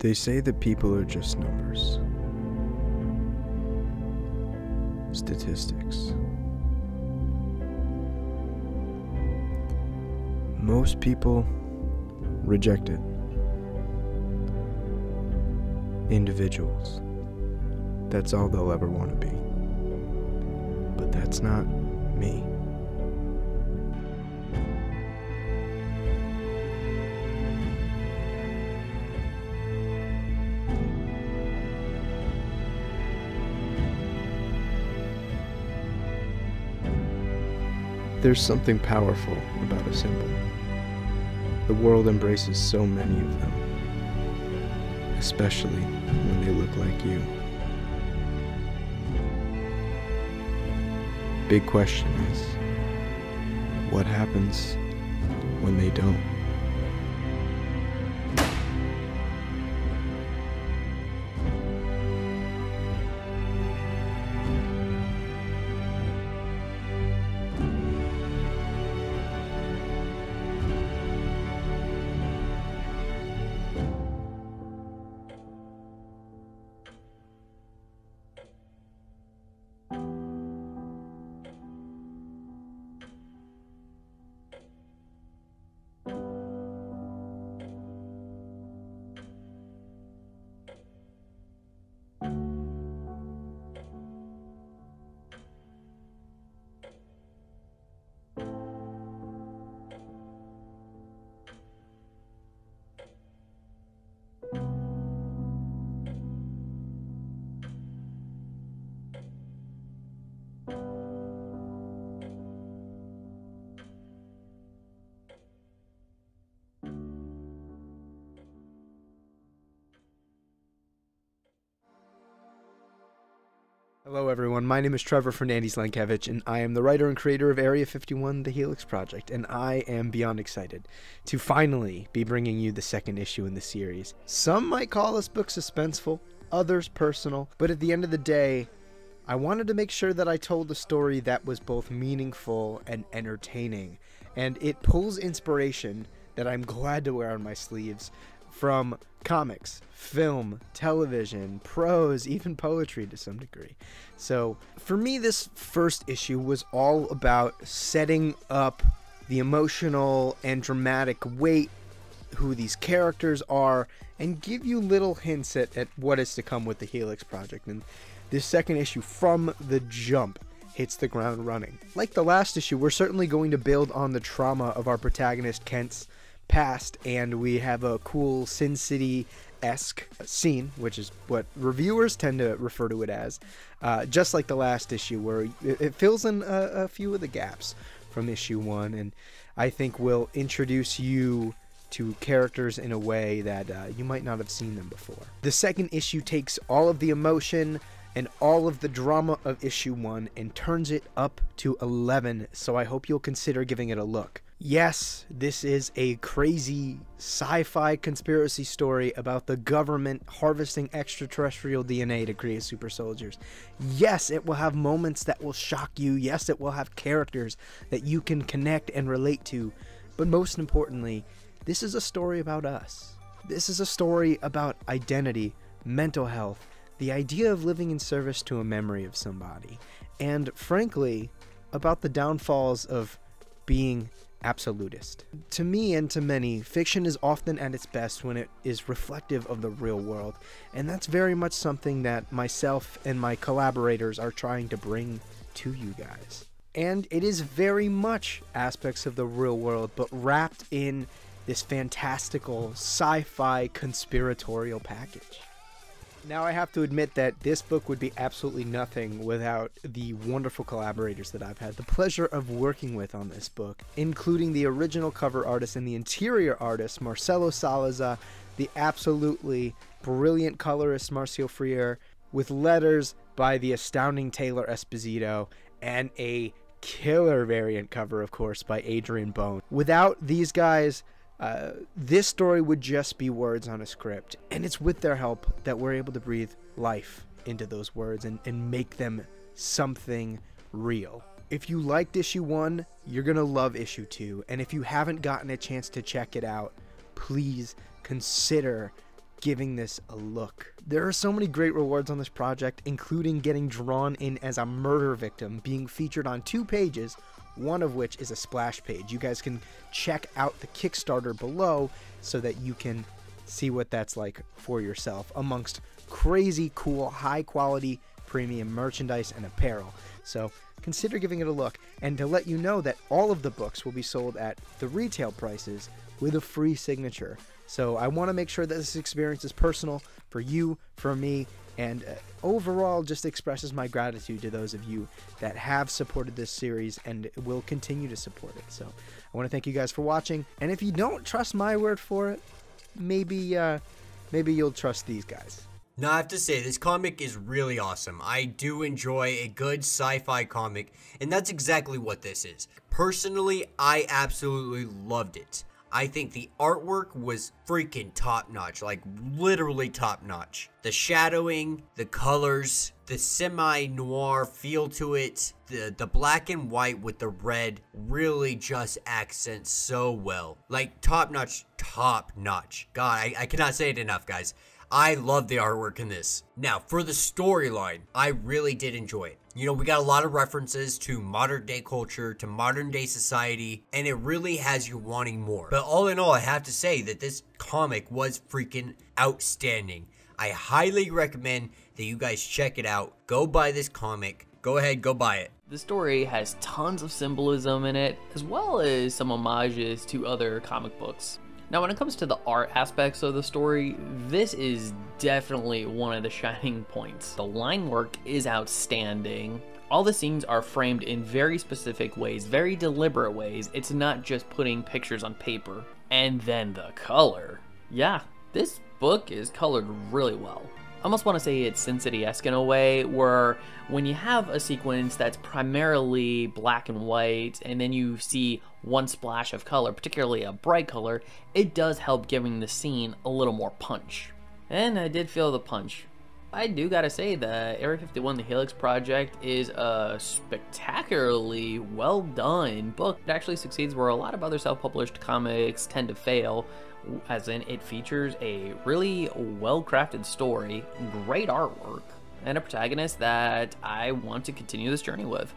They say that people are just numbers, statistics. Most people reject it. Individuals. That's all they'll ever want to be. But that's not me. There's something powerful about a symbol. The world embraces so many of them, especially when they look like you. Big question is, what happens when they don't? Hello everyone, my name is Trevor Fernandez Lankevich, and I am the writer and creator of Area 51, the Helix Project, and I am beyond excited to finally be bringing you the second issue in the series. Some might call this book suspenseful, others personal, but at the end of the day, I wanted to make sure that I told a story that was both meaningful and entertaining, and it pulls inspiration that I'm glad to wear on my sleeves from comics, film, television, prose, even poetry to some degree. So for me, this first issue was all about setting up the emotional and dramatic weight, who these characters are, and give you little hints at what is to come with the Helix Project. And this second issue, from the jump, hits the ground running. Like the last issue, we're certainly going to build on the trauma of our protagonist Kent's past, and we have a cool Sin City-esque scene, which is what reviewers tend to refer to it as, just like the last issue, where it fills in a few of the gaps from issue 1, and I think will introduce you to characters in a way that you might not have seen them before. The second issue takes all of the emotion and all of the drama of issue 1 and turns it up to 11, so I hope you'll consider giving it a look. Yes, this is a crazy sci-fi conspiracy story about the government harvesting extraterrestrial DNA to create super soldiers. Yes, it will have moments that will shock you. Yes, it will have characters that you can connect and relate to. But most importantly, this is a story about us. This is a story about identity, mental health, the idea of living in service to a memory of somebody, and frankly, about the downfalls of being absolutist. To me and to many, fiction is often at its best when it is reflective of the real world, and that's very much something that myself and my collaborators are trying to bring to you guys. And it is very much aspects of the real world, but wrapped in this fantastical sci-fi conspiratorial package. Now, I have to admit that this book would be absolutely nothing without the wonderful collaborators that I've had the pleasure of working with on this book, including the original cover artist and the interior artist, Marcelo Salazar, the absolutely brilliant colorist, Marcio Freire, with letters by the astounding Taylor Esposito, and a killer variant cover, of course, by Adrian Bone. Without these guys, this story would just be words on a script, and it's with their help that we're able to breathe life into those words and make them something real. If you liked issue 1, you're gonna love issue 2, and if you haven't gotten a chance to check it out, please consider giving this a look. There are so many great rewards on this project, including getting drawn in as a murder victim, being featured on 2 pages, one of which is a splash page. You guys can check out the Kickstarter below so that you can see what that's like for yourself, amongst crazy cool, high quality premium merchandise and apparel. So consider giving it a look, and to let you know that all of the books will be sold at the retail prices with a free signature. So I want to make sure that this experience is personal for you, for me, and overall just expresses my gratitude to those of you that have supported this series and will continue to support it. So I want to thank you guys for watching, and if you don't trust my word for it, maybe you'll trust these guys. Now, I have to say, this comic is really awesome. I do enjoy a good sci-fi comic, and that's exactly what this is. Personally, I absolutely loved it. I think the artwork was freaking top-notch, like literally top-notch. The shadowing, the colors, the semi-noir feel to it, the black and white with the red really just accents so well. Like top-notch, top-notch. God, I cannot say it enough, guys. I love the artwork in this. Now, for the storyline, I really did enjoy it. You know, we got a lot of references to modern day culture, to modern day society, and it really has you wanting more. But all in all, I have to say that this comic was freaking outstanding. I highly recommend that you guys check it out. Go buy this comic. Go ahead, go buy it. The story has tons of symbolism in it, as well as some homages to other comic books. Now, when it comes to the art aspects of the story, this is definitely one of the shining points. The line work is outstanding. All the scenes are framed in very specific ways, very deliberate ways. It's not just putting pictures on paper. And then the color. Yeah, this book is colored really well. I almost want to say it's Sin City-esque in a way, where when you have a sequence that's primarily black and white, and then you see one splash of color, particularly a bright color, it does help giving the scene a little more punch. And I did feel the punch. I do gotta say that Area 51 The Helix Project is a spectacularly well done book. It actually succeeds where a lot of other self-published comics tend to fail, as in it features a really well-crafted story, great artwork, and a protagonist that I want to continue this journey with.